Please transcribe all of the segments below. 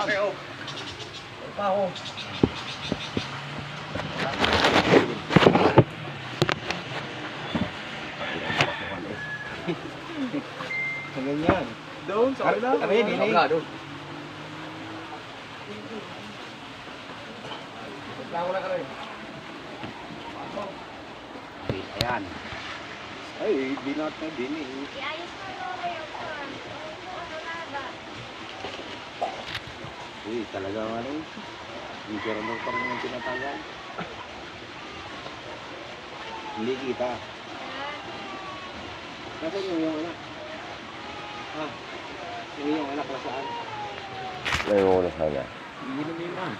kayo. Pa ako. Hanggang yan. Doon, sa kabila. Kami, dini. Doon. Lang na ka rin. Ayan. Ay, di natin dini. Iayos mo Lore yung farm. Ano naga? Uy, talaga ano. Hindi ko rin pa rin yung tinatagal. Hindi kita. Nasaan yung anak? Ha? Yung anak na saan? Ngayon ko na sana. Hindi na may man.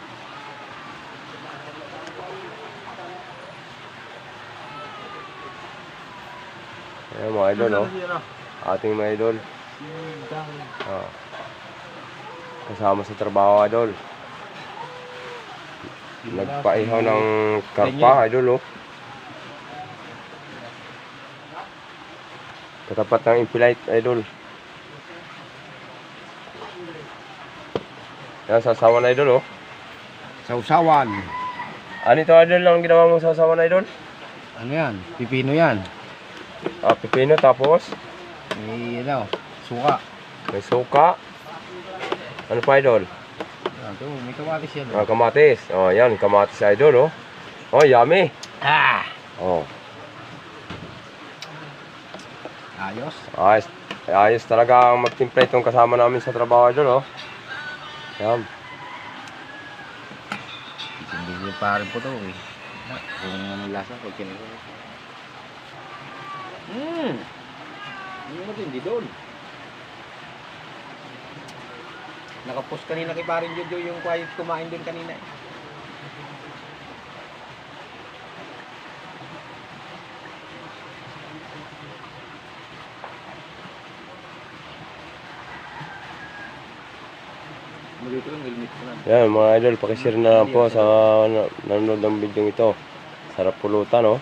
Ayan mga idol, oh. Ating mga idol. Oh. Kasama sa trabaho, idol. Nagpaihaw ng karpa, idol, oh. Katapat ng impilite, idol. Yan, sasawan, idol, oh. Sausawan. Ano ito, idol, ang ginawa mong sasawan, idol? Ano yan? Pipino yan. Ah, pipino, tapos May ano, suka. may suka. Ano pa, idol? Ito, may kamatis yan. Ah, kamatis. Oh, yan, kamatis, idol, oh. Oh, yummy. Ah! Oh, Ayos. ayos. Ayos talaga ang magtimpla itong kasama namin sa trabaho, idol, oh. Yan. Hindi yung parin po to eh. Kung ano lasa, pag kinito. Hindi mo hindi doon. Nakapost kanina kay parin Jojo yung quiet kumain doon kanina eh. Dito lang, helmet ko lang. Yan mga idol, pakishare na lang po sa nanonood ng video ito. Sarap pulutan, oh.